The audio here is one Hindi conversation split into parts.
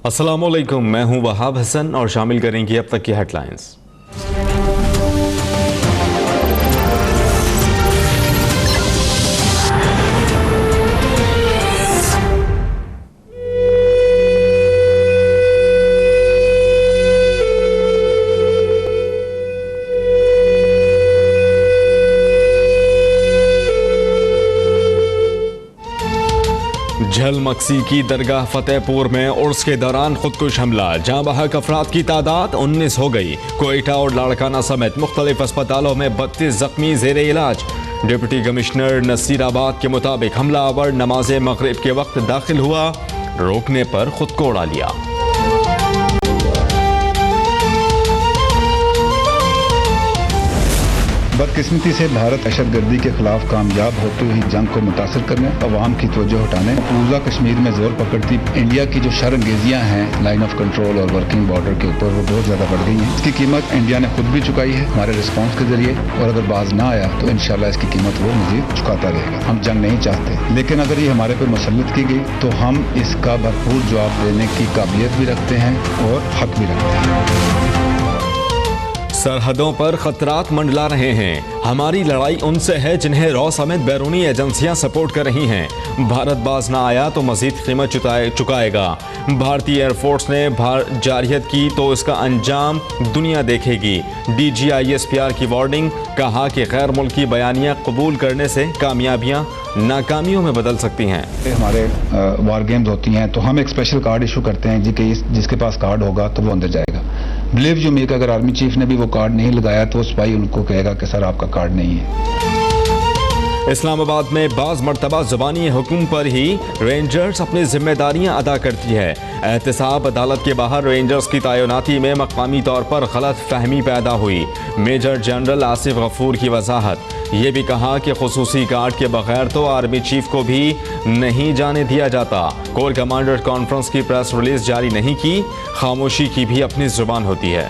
अस्सलामुअलैकुम, मैं हूं वहाब हसन और शामिल करेंगे अब तक की हेडलाइंस। झलमक्सी की दरगाह फतेहपुर में उर्स के दौरान खुदकुश हमला, जहां बहक अफराद की तादाद 19 हो गई। कोयटा और लाड़काना समेत मुख्तलिफ अस्पतालों में 32 जख्मी जेरे इलाज। डिप्टी कमिश्नर नसीराबाद के मुताबिक हमलावर नमाज मगरिब के वक्त दाखिल हुआ, रोकने पर खुद को उड़ा लिया। बदकिस्मती से भारत दहशतगर्दी के खिलाफ कामयाब होते हुई जंग को मुतासर करने, अवाम की तवज्जो हटाने, मकबूजा कश्मीर में जोर पकड़ती इंडिया की जो शरअंगेजियां हैं लाइन ऑफ कंट्रोल और वर्किंग बॉर्डर के ऊपर, वो बहुत ज्यादा बढ़ गई हैं। इसकी कीमत इंडिया ने खुद भी चुकाई है हमारे रिस्पॉन्स के जरिए, और अगर बाज ना आया तो इंशाल्लाह इसकी कीमत वो मजीद चुकाता रहेगा। हम जंग नहीं चाहते, लेकिन अगर ये हमारे पर मुसल्लत की गई तो हम इसका भरपूर जवाब देने की काबिलियत भी रखते हैं और हक भी रखते हैं। सरहदों पर खतरात मंडला रहे हैं। हमारी लड़ाई उनसे है जिन्हें रॉ समेत बैरूनी एजेंसियां सपोर्ट कर रही हैं। भारत बाज ना आया तो मजीद कीमत चुकाएगा। भारतीय एयरफोर्स ने जारहियत की तो इसका अंजाम दुनिया देखेगी। DGISPR की वार्निंग, कहा कि गैर मुल्की बयानियां कबूल करने से कामयाबियां नाकामियों में बदल सकती हैं। हमारे वार गेम्स होती हैं तो हम एक स्पेशल कार्ड इशू करते हैं जी कि जिसके पास कार्ड होगा तो वो अंदर जाएगा। बिलीव यू मी, अगर आर्मी चीफ ने भी वो कार्ड नहीं लगाया तो सिपाही उनको कहेगा कि सर आपका कार्ड नहीं है। इस्लामाबाद में बाज मरतबा ज़बानी हुक्म पर ही रेंजर्स अपनी जिम्मेदारियां अदा करती है। एहतसाब अदालत के बाहर रेंजर्स की तैनाती में मकामी तौर पर गलत फहमी पैदा हुई। मेजर जनरल आसिफ गफूर की वजाहत, ये भी कहा कि खुसूसी कार्ड के बगैर तो आर्मी चीफ को भी नहीं जाने दिया जाता। कोर कमांडर कॉन्फ्रेंस की प्रेस रिलीज जारी नहीं की, खामोशी की भी अपनी जुबान होती है।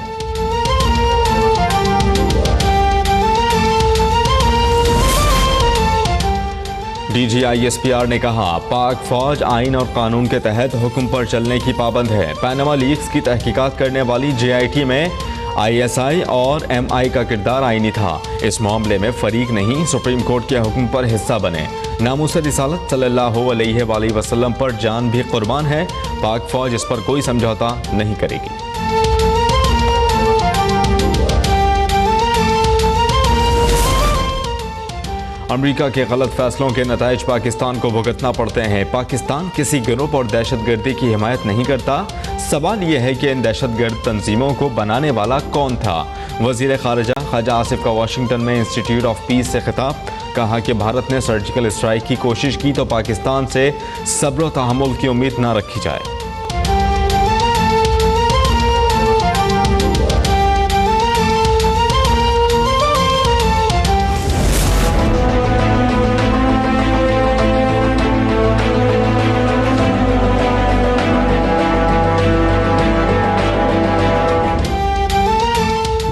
DGISPR ने कहा, पाक फौज आइन और कानून के तहत हुक्म पर चलने की पाबंद है। पैनामा लीक्स की तहकीकात करने वाली JIT में ISI और MI का किरदार आईनी था। इस मामले में फरीक नहीं, सुप्रीम कोर्ट के हुक्म पर हिस्सा बने। नामूस रिसालत सल्लल्लाहु अलैहि वसल्लम पर जान भी कुर्बान है। पाक फौज इस पर कोई समझौता नहीं करेगी। अमेरिका के गलत फैसलों के नताइज पाकिस्तान को भुगतना पड़ते हैं। पाकिस्तान किसी ग्रुप और दहशतगर्दी की हिमायत नहीं करता। सवाल यह है कि इन दहशतगर्द तंजीमों को बनाने वाला कौन था। वजीर खारजा ख्वाजा आसिफ का वाशिंगटन में इंस्टीट्यूट ऑफ पीस से खिताब, कहा कि भारत ने सर्जिकल स्ट्राइक की कोशिश की तो पाकिस्तान से सब्र व तहम्मुल की उम्मीद न रखी जाए।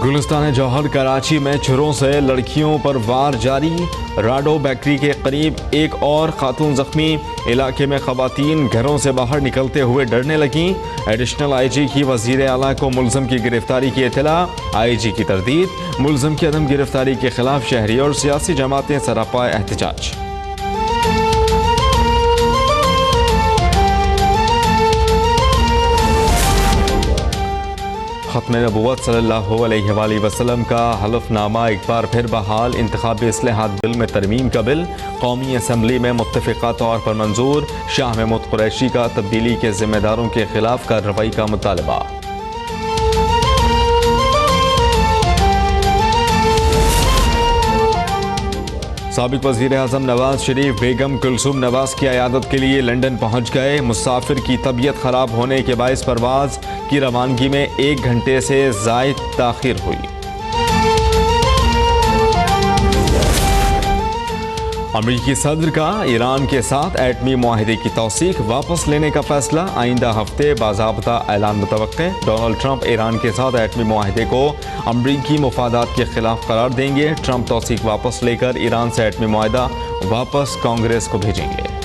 गुलिस्तान जौहर कराची में छुरों से लड़कियों पर वार जारी। राडो बेकरी के करीब एक और खातून जख्मी। इलाके में खवातीन घरों से बाहर निकलते हुए डरने लगीं। एडिशनल IG की वजीर आला को मुलजम की गिरफ्तारी की इत्तला। IG की तरदीद, मुलजम की अदम गिरफ्तारी के खिलाफ शहरी और सियासी जमातें सरापा एहतजाज। खत्म नबूवत सल्लल्लाहु अलैहि वसल्लम का हलफनामा एक बार फिर बहाल। इंतखाबी इस्लाहात बिल में तरमीम का बिल कौमी असम्बली में मुत्तफ़िक़ा तौर पर मंजूर। शाह महमूद कुरैशी का तब्दीली के जिम्मेदारों के खिलाफ कार्रवाई का मुतालबा। साबिक़ वज़ीर आज़म नवाज शरीफ बेगम कुलसूम नवाज की अयादत के लिए लंदन पहुंच गए। मुसाफिर की तबीयत खराब होने के बायस परवाज़ की रवानगी में 1 घंटे से ज़ायद ताख़ीर हुई। अमेरिकी सदर का ईरान के साथ एटमी मुआहिदे की तौसीक वापस लेने का फैसला। आइंदा हफ्ते बाज़ाब्ता ऐलान मुतवक्के। डोनाल्ड ट्रंप ईरान के साथ एटमी मुआहिदे को अमरीकी मुफादात के खिलाफ करार देंगे। ट्रंप तौसीक वापस लेकर ईरान से एटमी मुआहिदा वापस कांग्रेस को भेजेंगे।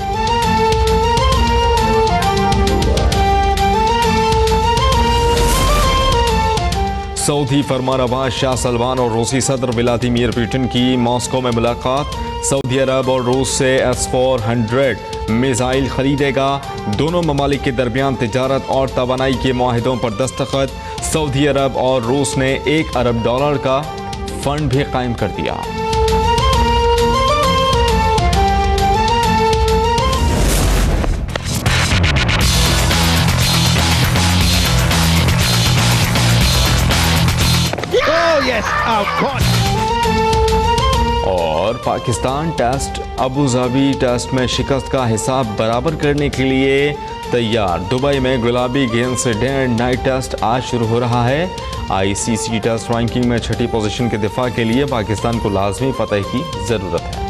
सऊदी फरमानरवा शाह सलमान और रूसी सदर व्लादिमीर पुतिन की मॉस्को में मुलाकात। सऊदी अरब और रूस से S-400 मिसाइल खरीदेगा। दोनों ममालिक के दरमियान तिजारत और तवानाई के मुआहिदों पर दस्तखत। सऊदी अरब और रूस ने $1 अरब का फंड भी कायम कर दिया। और Pakistan test Abu Dhabi test में शिकस्त का हिसाब बराबर करने के लिए तैयार। दुबई में गुलाबी गेंद से डे एंड नाइट टेस्ट आज शुरू हो रहा है। ICC टेस्ट रैंकिंग में 6ठी पोजीशन के दिफा के लिए पाकिस्तान को लाजमी फतह की जरूरत है।